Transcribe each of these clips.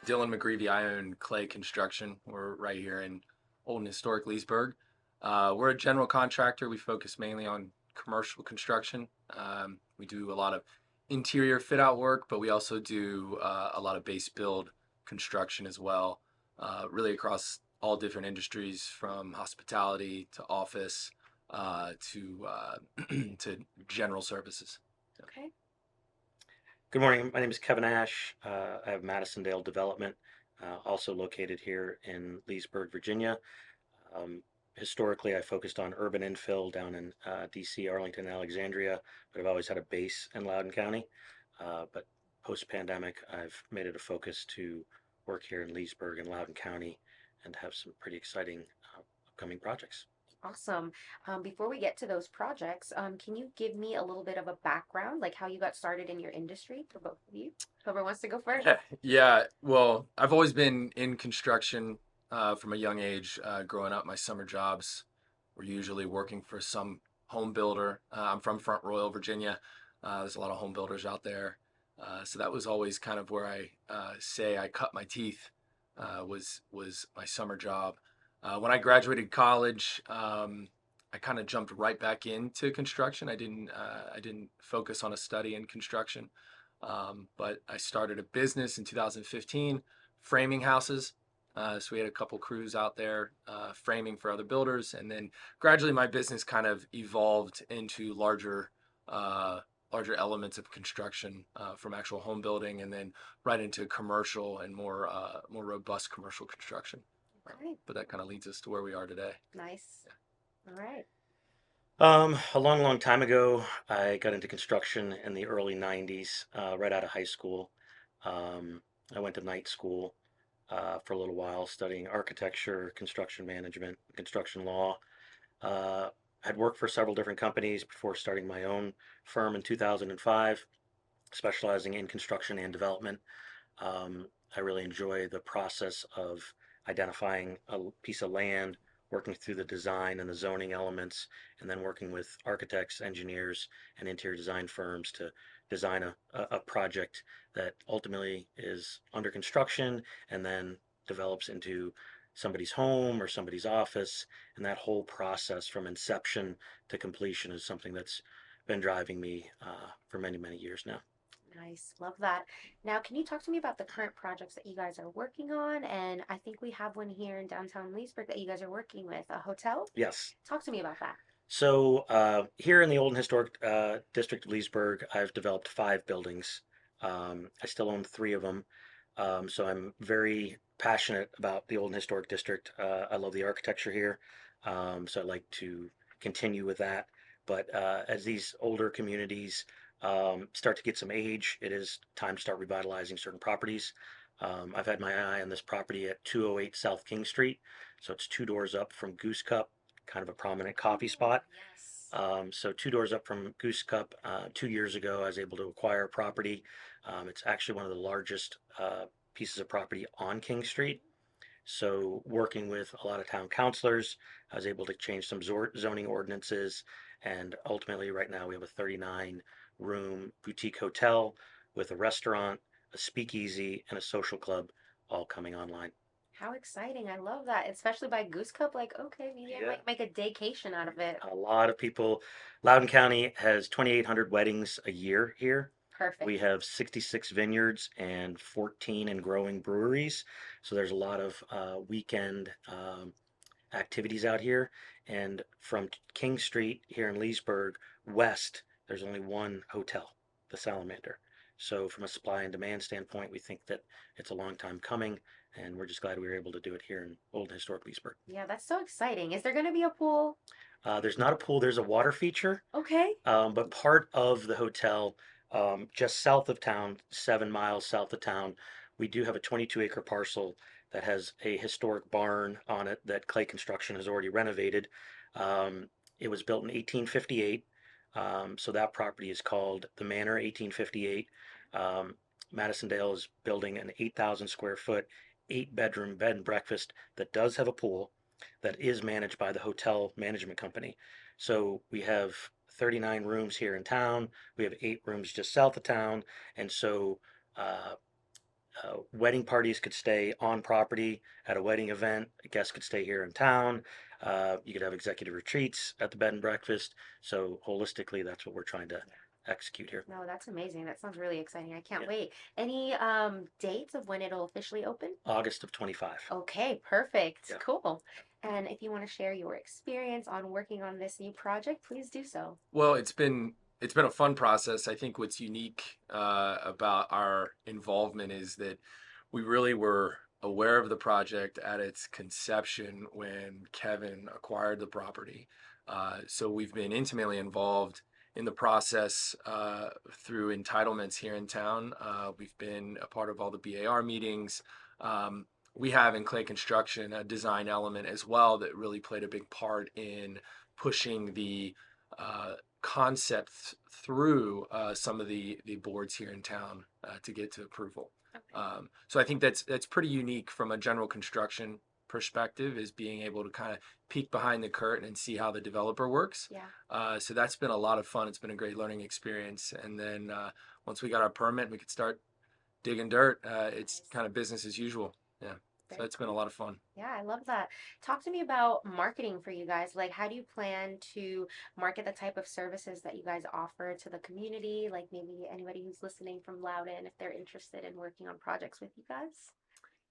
Dylan McGreevy. I own Clay Construction. We're right here in old and historic Leesburg. We're a general contractor. We focus mainly on commercial construction. We do a lot of interior fit out work, but we also do a lot of base build construction as well, really across all different industries from hospitality to office to general services. Okay. Good morning. My name is Kevin Ash. I have Madison Development, also located here in Leesburg, Virginia. Um, Historically, I focused on urban infill down in DC, Arlington, Alexandria, but I've always had a base in Loudoun County. But post-pandemic, I've made it a focus to work here in Leesburg and Loudoun County and have some pretty exciting upcoming projects. Awesome. Before we get to those projects, can you give me a little bit of a background, like how you got started in your industry for both of you? Whoever wants to go first. Yeah, well, I've always been in construction from a young age. Growing up, my summer jobs were usually working for some home builder. I'm from Front Royal, Virginia. There's a lot of home builders out there. So that was always kind of where I say I cut my teeth, was my summer job. When I graduated college, I kind of jumped right back into construction. I didn't focus on a study in construction. But I started a business in 2015, framing houses. So we had a couple crews out there framing for other builders, and then gradually my business kind of evolved into larger elements of construction from actual home building, and then right into commercial and more robust commercial construction. Okay. But that kind of leads us to where we are today. Nice. All right. A long, long time ago, I got into construction in the early 90s, right out of high school. I went to night school for a little while, studying architecture, construction management, construction law. Uh, I'd worked for several different companies before starting my own firm in 2005, specializing in construction and development. I really enjoy the process of identifying a piece of land, working through the design and the zoning elements, and then working with architects, engineers, and interior design firms to design a project that ultimately is under construction and then develops into somebody's home or somebody's office. And that whole process from inception to completion is something that's been driving me for many, many years now. Nice. Love that. Now, can you talk to me about the current projects that you guys are working on? And I think we have one here in downtown Leesburg that you guys are working with, a hotel. Yes. Talk to me about that. So here in the old and historic district of Leesburg, I've developed five buildings. I still own three of them. So I'm very passionate about the old and historic district. I love the architecture here. So I'd like to continue with that. But as these older communities start to get some age, it is time to start revitalizing certain properties. I've had my eye on this property at 208 South King Street. So it's two doors up from Goose Cup, kind of a prominent coffee Oh, spot. yes. So two doors up from Goose Cup, 2 years ago, I was able to acquire a property. It's actually one of the largest pieces of property on King Street. So working with a lot of town councilors, I was able to change some zoning ordinances, and ultimately, right now, we have a 39-room boutique hotel with a restaurant, a speakeasy, and a social club all coming online. How exciting. I love that. Especially by Goose Cup. Like, okay, maybe I Yeah. might make a daycation out of it. A lot of people. Loudoun County has 2,800 weddings a year here. We Perfect. have 66 vineyards and 14 and growing breweries. So there's a lot of weekend activities out here. And from King Street here in Leesburg west, there's only one hotel, the Salamander. So from a supply and demand standpoint, we think that it's a long time coming, and we're just glad we were able to do it here in old and historic Leesburg. Yeah, that's so exciting. Is there going to be a pool? There's not a pool, there's a water feature. Okay. But part of the hotel, just south of town, 7 miles south of town, we do have a 22-acre parcel that has a historic barn on it that Clay Construction has already renovated. It was built in 1858, so that property is called the Manor 1858. Um, Madison Dale is building an 8,000 square foot, 8 bedroom bed and breakfast that does have a pool that is managed by the hotel management company. So we have 39 rooms here in town. We have 8 rooms just south of town. And so uh, wedding parties could stay on property at a wedding event. Guests could stay here in town. You could have executive retreats at the bed and breakfast. So holistically, that's what we're trying to execute here. No, that's amazing. That sounds really exciting. I can't Yeah. wait. Any dates of when it'll officially open? August of 25. Okay, perfect. Yeah. Cool. And if you want to share your experience on working on this new project, please do so. Well, it's been a fun process. I think what's unique about our involvement is that we really were aware of the project at its conception when Kevin acquired the property. So we've been intimately involved in the process through entitlements here in town. We've been a part of all the BAR meetings. Um, we have in Clay Construction a design element as well that really played a big part in pushing the uh, concepts through some of the boards here in town to get to approval. Okay. So I think that's pretty unique from a general construction perspective, is being able to kind of peek behind the curtain and see how the developer works. Yeah. So that's been a lot of fun. It's been a great learning experience. And then once we got our permit, we could start digging dirt. It's Nice. kind of business as usual. Yeah. So Very it's been a cool. lot of fun. Yeah, I love that. Talk to me about marketing for you guys. Like, how do you plan to market the type of services that you guys offer to the community? Like, maybe anybody who's listening from Loudoun, if they're interested in working on projects with you guys.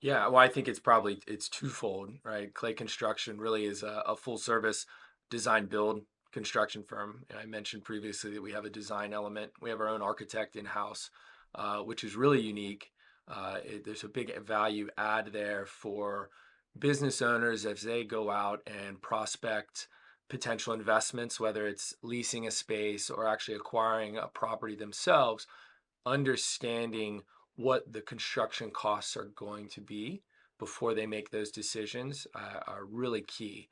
Yeah, well, I think it's twofold, right? Clay Construction really is a full service design build construction firm. And I mentioned previously that we have a design element. We have our own architect in house, which is really unique. There's a big value add there for business owners as they go out and prospect potential investments, whether it's leasing a space or actually acquiring a property themselves. Understanding what the construction costs are going to be before they make those decisions are really key.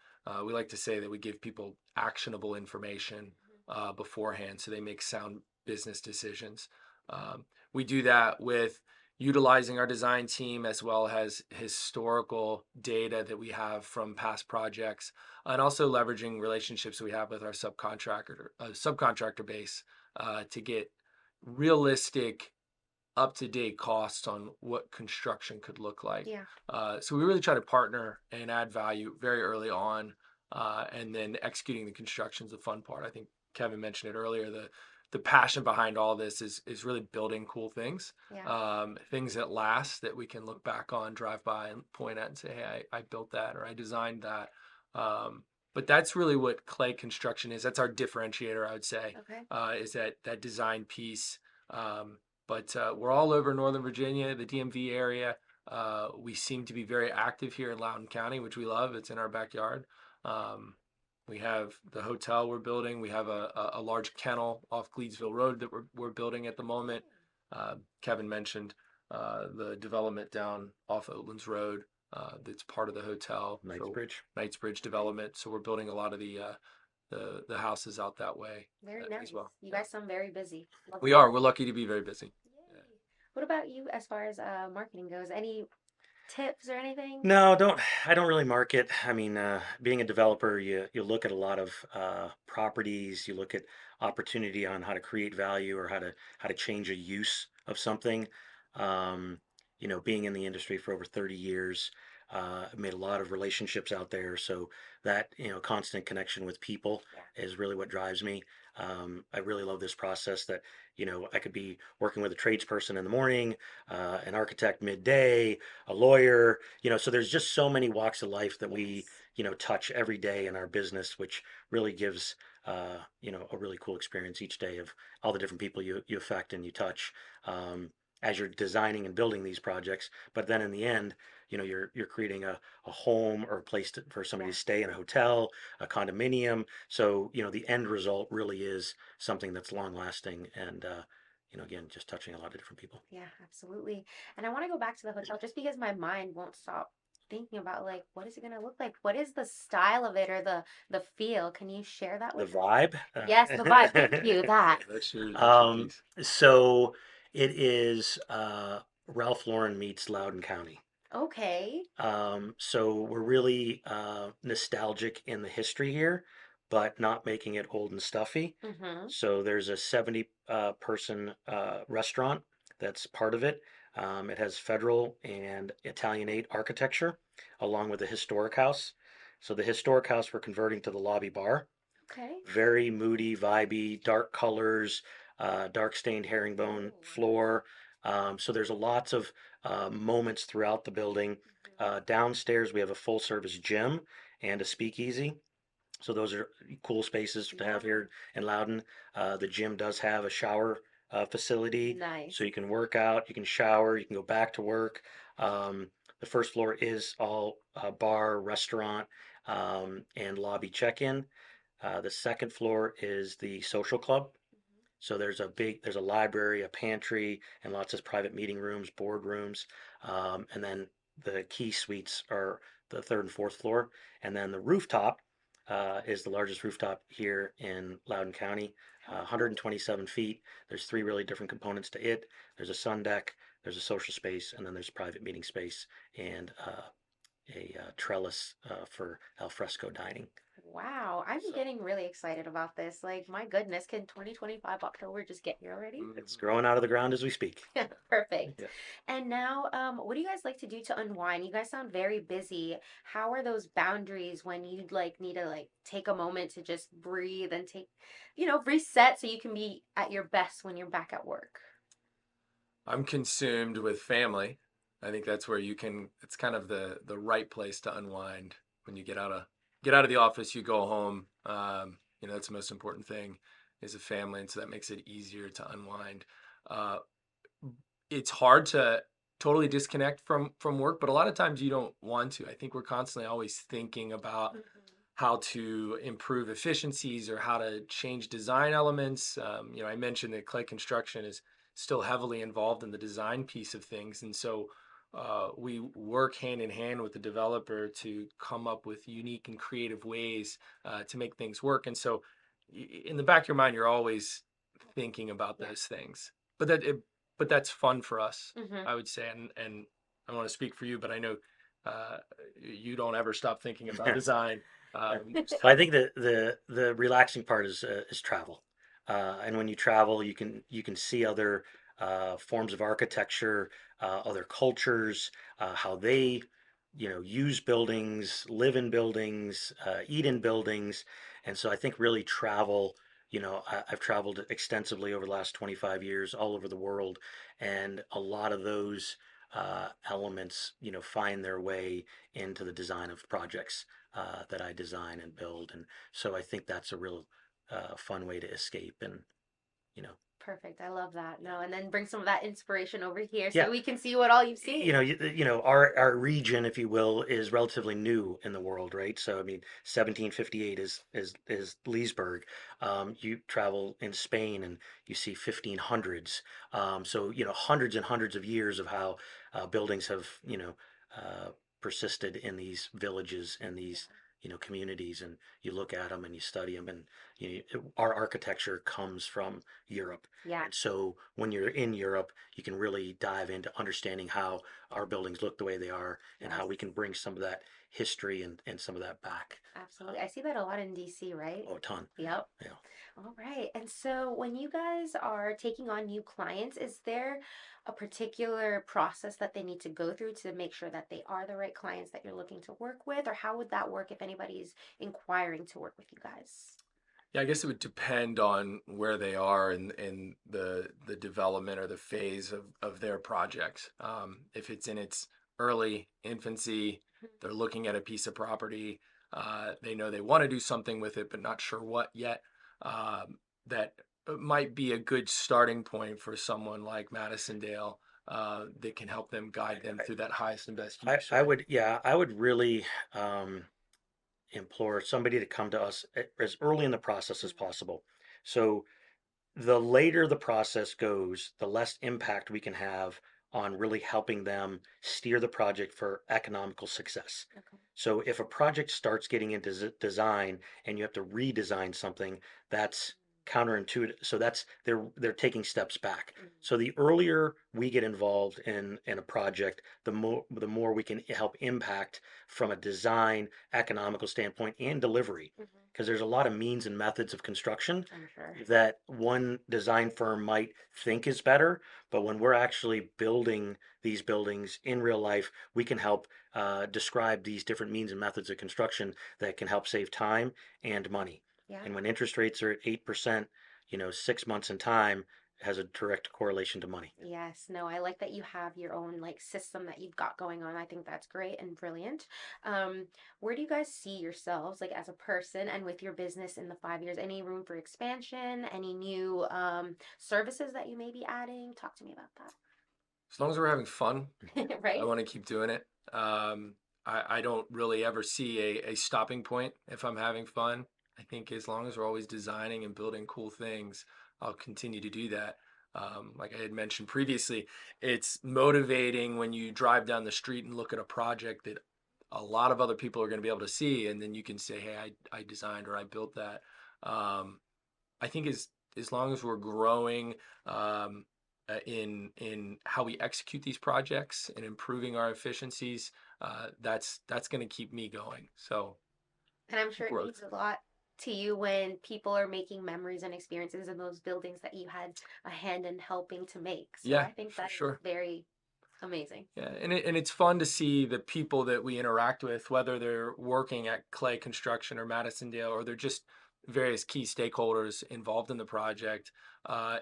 We like to say that we give people actionable information beforehand so they make sound business decisions. We do that with utilizing our design team as well as historical data that we have from past projects, and also leveraging relationships we have with our subcontractor base to get realistic, up to date costs on what construction could look like. Yeah. So we really try to partner and add value very early on, and then executing the construction is the fun part. I think Kevin mentioned it earlier. The passion behind all this is really building cool things, Yeah. things that last that we can look back on, drive by, and point at and say, "Hey, I built that or I designed that." But that's really what clay construction is. That's our differentiator, I would say, Okay. is that design piece. But we're all over Northern Virginia, the DMV area. We seem to be very active here in Loudoun County, which we love. It's in our backyard. Um, we have the hotel we're building. We have a large kennel off Gleedsville Road that we're building at the moment. Kevin mentioned the development down off Oatlands Road that's part of the hotel. So Knightsbridge. Knightsbridge development. So we're building a lot of the houses out that way Very as nice. well. You Yeah. guys sound very busy. Love We that. are. We're lucky to be very busy. Yeah. Yay. What about you as far as marketing goes? Any tips or anything? No, don't. I don't really market. I mean, being a developer, you look at a lot of properties. You look at opportunity on how to create value or how to change a use of something. Um, being in the industry for over 30 years, I've made a lot of relationships out there. So that constant connection with people Yeah. is really what drives me. I really love this process that I could be working with a tradesperson in the morning, an architect midday, a lawyer, so there's just so many walks of life that we, Yes. touch every day in our business, which really gives, a really cool experience each day of all the different people you affect and you touch, as you're designing and building these projects. But then in the end, you're creating a home or a place for somebody Yeah. to stay in a hotel, a condominium. So, the end result really is something that's long lasting and, again, just touching a lot of different people. Yeah, absolutely. And I want to go back to the hotel just because my mind won't stop thinking about like what is it going to look like? What is the style of it or the feel? Can you share that The with us? vibe. Yes, the vibe. Thank you. That. Yeah, that's your piece. So it is Ralph Lauren meets Loudoun County. Okay. So we're really nostalgic in the history here, but not making it old and stuffy. Mm-hmm. So there's a 70 person restaurant that's part of it. It has federal and Italianate architecture, along with a historic house. So the historic house we're converting to the lobby bar. Okay. Very moody, vibey, dark colors, dark stained herringbone Ooh. floor. So there's a lots of moments throughout the building. Mhm. Downstairs we have a full service gym and a speakeasy. So those are cool spaces to Yeah. have here in Loudoun. The gym does have a shower facility, so Nice. you can work out, you can shower, you can go back to work. Um, the first floor is all bar, restaurant, and lobby check-in. The second floor is the social club. Mhm. So there's a library, a pantry, and lots of private meeting rooms, board rooms, and then the key suites are the third and fourth floor, and then the rooftop is the largest rooftop here in Loudoun County, How cool. 127 feet. There's three really different components to it. There's a sun deck, there's a social space, and then there's private meeting space and a trellis for al fresco dining. Wow, I'm So getting really excited about this. Like, my goodness, can 2025 October just get here already? it's Mhm. growing out of the ground as we speak. Perfect. Yeah. And now, what do you guys like to do to unwind? You guys sound very busy. How are those boundaries when you like need to like take a moment to just breathe and take, reset so you can be at your best when you're back at work? I'm consumed with family. I think that's where it's kind of the right place to unwind when you get out of the office, you go home. That's the most important thing is a family, and so that makes it easier to unwind. Uh, it's hard to totally disconnect from work, but a lot of times you don't want to. I think we're constantly always thinking about Mhm. how to improve efficiencies or how to change design elements. I mentioned that clay construction is still heavily involved in the design piece of things, and so we work hand in hand with the developer to come up with unique and creative ways to make things work. And so, in the back of your mind, you're always thinking about Yeah. those things. But that's fun for us, Hmm. I would say. And I don't want to speak for you, but I know uh, you don't ever stop thinking about design. Well, I think the relaxing part is travel, and when you travel, you can see other forms of architecture, other cultures, how they, use buildings, live in buildings, eat in buildings, and so I think really travel. I've traveled extensively over the last 25 years all over the world, and a lot of those elements, find their way into the design of projects that I design and build. And so I think that's a real fun way to escape. And, you know, Perfect. I love that. No, and then bring some of that inspiration over here yeah, so we can see what all you've seen. our region, if you will, is relatively new in the world, right? So, I mean, 1758 is Leesburg. You travel in Spain and you see 1500s. So, hundreds and hundreds of years of how buildings have, uh, persisted in these villages and Yeah. these, communities, and you look at them and you study them, and our architecture comes from Europe. Yeah. And so when you're in Europe, you can really dive into understanding how our buildings look the way they are and how Yes. we can bring some of that history and some of that back. Absolutely. I see that a lot in DC, right? Oh, a ton. Yep. Yeah. All right. And so when you guys are taking on new clients, is there a particular process that they need to go through to make sure that they are the right clients that you're looking to work with? Or how would that work if anybody's inquiring to work with you guys? Yeah, I guess it would depend on where they are in the development or the phase of their project. If it's in its early infancy, Mhm. they're looking at a piece of property. They know they want to do something with it, but not sure what yet. That might be a good starting point for someone like Madison Dale that can help them guide them through that highest and best use, I right? would, yeah, I would really um, implore somebody to come to us as early in the process as Mhm. possible. So the later the process goes, the less impact we can have on really helping them steer the project for economical success. Okay. So if a project starts getting into design and you have to redesign something, that's counterintuitive. So that's they're taking steps back. Mhm. So the earlier we get involved in a project, the more we can help impact from a design, economical standpoint, and delivery. Mhm. Because there's a lot of means and methods of construction I'm sure. that one design firm might think is better, but when we're actually building these buildings in real life, we can help describe these different means and methods of construction that can help save time and money. Yeah. And when interest rates are at 8%, 6 months in time has a direct correlation to money. Yes, no, I like that you have your own like system that you've got going on. I think that's great and brilliant. Um, where do you guys see yourselves like as a person and with your business in the 5 years? Any room for expansion? Any new services that you may be adding? Talk to me about As long as we're having fun, that. I Right? want to keep doing it. I don't really ever see a stopping point if I'm having fun. I think as long as we're always designing and building cool things, I'll continue to do that. Like I had mentioned previously, it's motivating when you drive down the street and look at a project that a lot of other people are going to be able to see, and then you can say, "Hey, I designed or I built that." Um, I think as long as we're growing in how we execute these projects and improving our efficiencies, that's going to keep me going. So And I'm sure it growth. means a lot to you when people are making memories and experiences in those buildings that you had a hand in helping to make. So Yeah, I think for that is sure. very amazing. Yeah, and it's fun to see the people that we interact with, whether they're working at Clay Construction or Madison Dale, or they're just various key stakeholders involved in the project.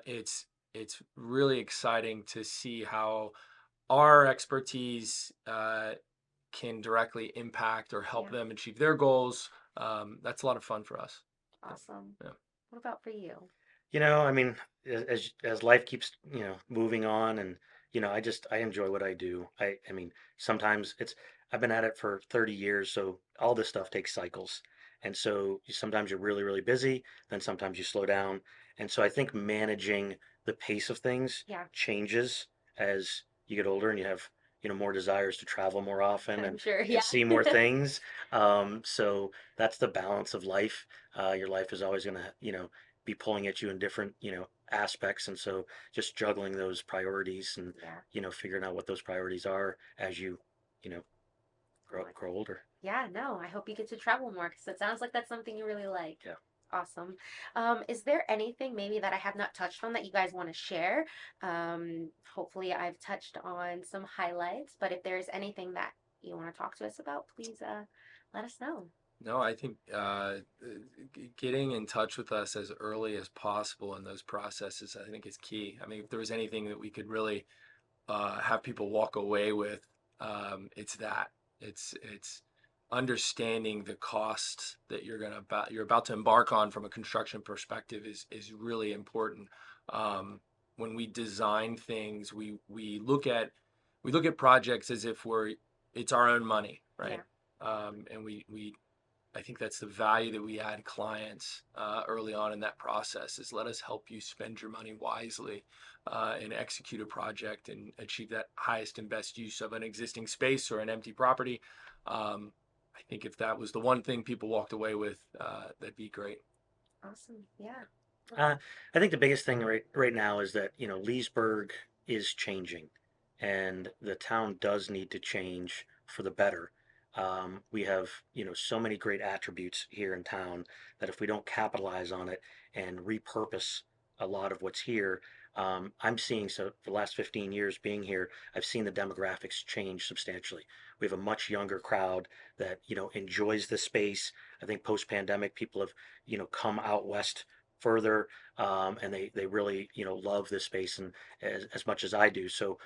It's really exciting to see how our expertise can directly impact or help Yeah, them achieve their goals. That's a lot of fun for us. Yeah, awesome. yeah. What about for you? I mean, as life keeps, moving on, and I enjoy what I do. I mean, sometimes I've been at it for 30 years, so all this stuff takes cycles. And so sometimes you're really, really busy, then sometimes you slow down. And so I think managing the pace of things Yeah, changes as you get older and you have, more desires to travel more often I'm and sure. and Yeah. see more things. So that's the balance of life. Your life is always going to, be pulling at you in different, aspects. And so just juggling those priorities and, Yeah. figuring out what those priorities are as you, you know, Oh, grow older. yeah, no, I hope you get to travel more because it sounds like that's something you really like. Yeah. Awesome. Is there anything maybe that I have not touched on that you guys want to share? Hopefully I've touched on some highlights, but if there's anything that you want to talk to us about, please let us know. No, I think getting in touch with us as early as possible in those processes, I think is key. I mean, if there was anything that we could really have people walk away with, it's that. It's understanding the cost that you're about to embark on from a construction perspective is really important. Um, when we design things, we look at projects as if it's our own money, Yeah. right? And we I think that's the value that we add clients early on in that process is let us help you spend your money wisely and execute a project and achieve that highest and best use of an existing space or an empty property. Um, I think if that was the one thing people walked away with, that'd be great. Awesome. Yeah. Uh, I think the biggest thing right now is that Leesburg is changing, and the town does need to change for the better. We have so many great attributes here in town that if we don't capitalize on it and repurpose a lot of what's here, I'm seeing, so for the last 15 years being here, I've seen the demographics change substantially. We have a much younger crowd that enjoys the space. I think post pandemic people have come out west further, and they really love this space and as much as I do. So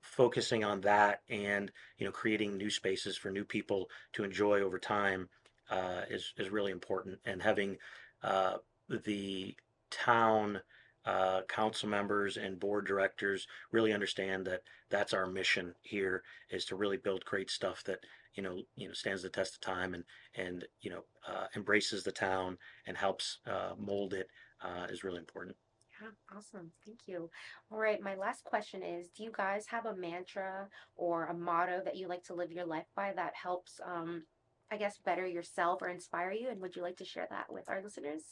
focusing on that and creating new spaces for new people to enjoy over time is really important. And having uh, the town council members and board directors really understand that that's our mission here is to really build great stuff that stands the test of time and embraces the town and helps mold it is really important. Yeah, awesome. Thank you. All right, my last question is, do you guys have a mantra or a motto that you like to live your life by that helps I guess better yourself or inspire you? And would you like to share that with our listeners?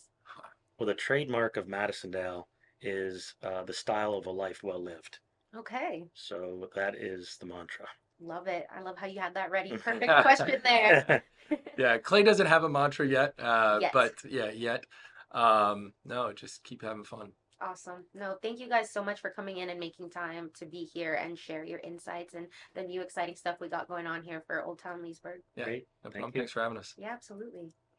Well, the trademark of Madisondale is the style of a life well lived. Okay. So that is the mantra. Love it. I love how you had that ready. Perfect question there. Yeah, Clay doesn't have a mantra yet, Yet. but yeah, yet. No, just keep having fun. Awesome. No, thank you guys so much for coming in and making time to be here and share your insights and the new exciting stuff we got going on here for Old Town Leesburg. Yeah, Great. no Thank problem. you. Thanks for having us. Yeah, absolutely.